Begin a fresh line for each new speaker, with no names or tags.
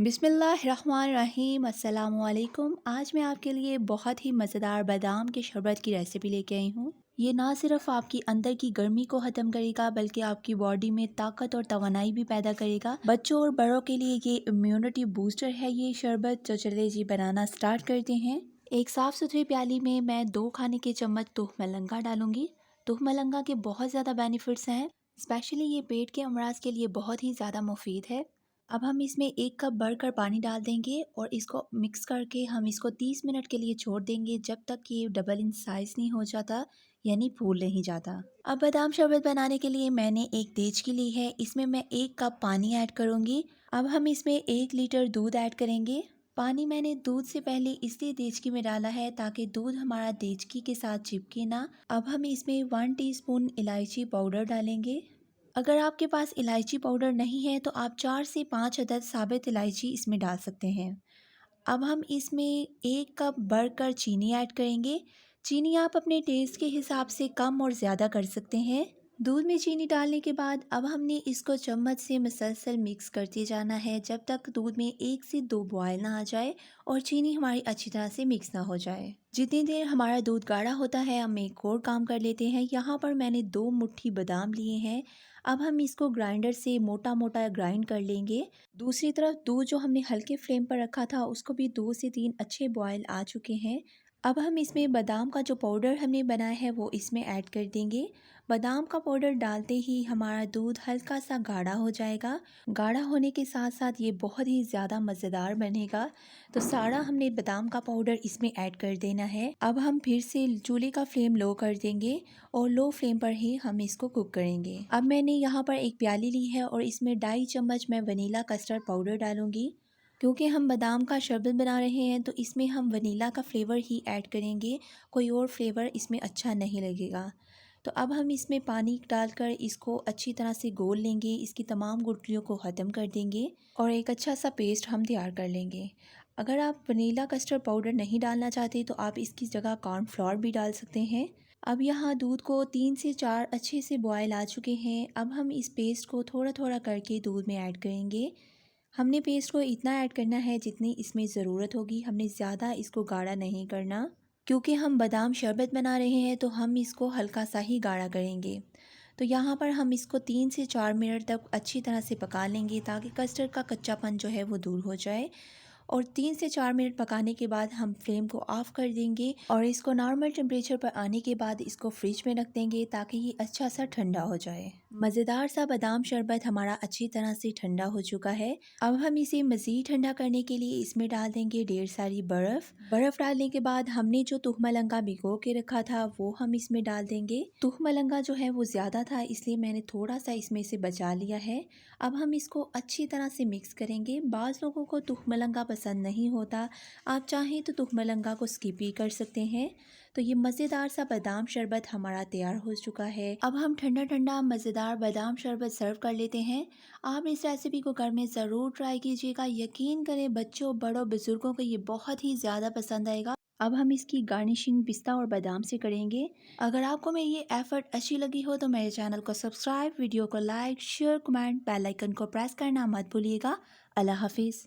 बिस्मिल्लाहिर्रहमानिर्रहीम अस्सलामुअलैकुम। आज मैं आपके लिए बहुत ही मज़ेदार बादाम के शरबत की रेसिपी लेके आई हूँ। ये ना सिर्फ आपकी अंदर की गर्मी को ख़त्म करेगा बल्कि आपकी बॉडी में ताकत और तवानाई भी पैदा करेगा। बच्चों और बड़ों के लिए ये इम्यूनिटी बूस्टर है ये शरबत। तो चलिए जी बनाना स्टार्ट करते हैं। एक साफ़ सुथरी प्याली में मैं 2 खाने के चम्मच तुहमलंगा डालूंगी। तुहमलंगा के बहुत ज़्यादा बेनिफिट्स हैं, स्पेशली ये पेट के अमराज के लिए बहुत ही ज़्यादा मुफीद है। अब हम इसमें 1 कप भरकर पानी डाल देंगे और इसको मिक्स करके हम इसको 30 मिनट के लिए छोड़ देंगे, जब तक कि ये डबल इन साइज़ नहीं हो जाता, यानी फूल नहीं जाता। अब बादाम शरबत बनाने के लिए मैंने एक देचकी ली है, इसमें मैं 1 कप पानी ऐड करूँगी। अब हम इसमें 1 लीटर दूध ऐड करेंगे। पानी मैंने दूध से पहले इसलिए देचकी में डाला है ताकि दूध हमारा देचकी के साथ चिपके ना। अब हम इसमें 1 टीस्पून इलायची पाउडर डालेंगे। अगर आपके पास इलायची पाउडर नहीं है तो आप 4 से 5 अदद साबित इलायची इसमें डाल सकते हैं। अब हम इसमें 1 कप भरकर चीनी ऐड करेंगे। चीनी आप अपने टेस्ट के हिसाब से कम और ज़्यादा कर सकते हैं। दूध में चीनी डालने के बाद अब हमने इसको चम्मच से मुसलसल मिक्स करते जाना है, जब तक दूध में 1 से 2 बॉयल ना आ जाए और चीनी हमारी अच्छी तरह से मिक्स ना हो जाए। जितनी देर हमारा दूध गाढ़ा होता है हम एक और काम कर लेते हैं। यहाँ पर मैंने 2 मुट्ठी बादाम लिए हैं। अब हम इसको ग्राइंडर से मोटा मोटा ग्राइंड कर लेंगे। दूसरी तरफ दूध जो हमने हल्के फ्लेम पर रखा था उसको भी 2 से 3 अच्छे बॉयल आ चुके हैं। अब हम इसमें बादाम का जो पाउडर हमने बनाया है वो इसमें ऐड कर देंगे। बादाम का पाउडर डालते ही हमारा दूध हल्का सा गाढ़ा हो जाएगा। गाढ़ा होने के साथ साथ ये बहुत ही ज़्यादा मज़ेदार बनेगा। तो सारा हमने बादाम का पाउडर इसमें ऐड कर देना है। अब हम फिर से चूल्हे का फ्लेम लो कर देंगे और लो फ्लेम पर ही हम इसको कुक करेंगे। अब मैंने यहाँ पर एक प्याली ली है और इसमें 2.5 चम्मच मैं वनीला कस्टर्ड पाउडर डालूंगी। क्योंकि हम बादाम का शरबत बना रहे हैं तो इसमें हम वनीला का फ्लेवर ही ऐड करेंगे, कोई और फ्लेवर इसमें अच्छा नहीं लगेगा। तो अब हम इसमें पानी डालकर इसको अच्छी तरह से घोल लेंगे, इसकी तमाम गुठलियों को ख़त्म कर देंगे और एक अच्छा सा पेस्ट हम तैयार कर लेंगे। अगर आप वनीला कस्टर्ड पाउडर नहीं डालना चाहते तो आप इसकी जगह कॉर्नफ्लोर भी डाल सकते हैं। अब यहाँ दूध को 3 से 4 अच्छे से बॉयल आ चुके हैं। अब हम इस पेस्ट को थोड़ा थोड़ा करके दूध में ऐड करेंगे। हमने पेस्ट को इतना ऐड करना है जितनी इसमें ज़रूरत होगी, हमने ज़्यादा इसको गाढ़ा नहीं करना। क्योंकि हम बादाम शरबत बना रहे हैं तो हम इसको हल्का सा ही गाढ़ा करेंगे। तो यहाँ पर हम इसको 3 से 4 मिनट तक अच्छी तरह से पका लेंगे ताकि कस्टर्ड का कच्चापन जो है वो दूर हो जाए। और 3 से 4 मिनट पकाने के बाद हम फ्लेम को ऑफ कर देंगे और इसको नॉर्मल टेम्परेचर पर आने के बाद इसको फ्रिज में रख देंगे ताकि ये अच्छा सा ठंडा हो जाए। मज़ेदार सा बादाम शरबत हमारा अच्छी तरह से ठंडा हो चुका है। अब हम इसे मज़ीद ठंडा करने के लिए इसमें डाल देंगे ढेर सारी बर्फ़ डालने के बाद हमने जो तुहमलंगा भिगो के रखा था वो हम इसमें डाल देंगे। तुहमलंगा जो है वो ज़्यादा था इसलिए मैंने थोड़ा सा इसमें से बचा लिया है। अब हम इसको अच्छी तरह से मिक्स करेंगे। बाज़ लोगों को तुहमलंगा पसंद नहीं होता, आप चाहें तो तुहमलंगा को स्किप भी कर सकते हैं। तो ये मज़ेदार सा बादाम शरबत हमारा तैयार हो चुका है। अब हम ठंडा ठंडा मज़ेदार बादाम शरबत सर्व कर लेते हैं। आप इस रेसिपी को घर में ज़रूर ट्राई कीजिएगा, यकीन करें बच्चों बड़ों बुज़ुर्गों को ये बहुत ही ज़्यादा पसंद आएगा। अब हम इसकी गार्निशिंग पिस्ता और बादाम से करेंगे। अगर आपको मेरी ये एफर्ट अच्छी लगी हो तो मेरे चैनल को सब्सक्राइब, वीडियो को like, share, comment, bell icon को प्रेस करना मत भूलिएगा। अल्लाह हाफिज़।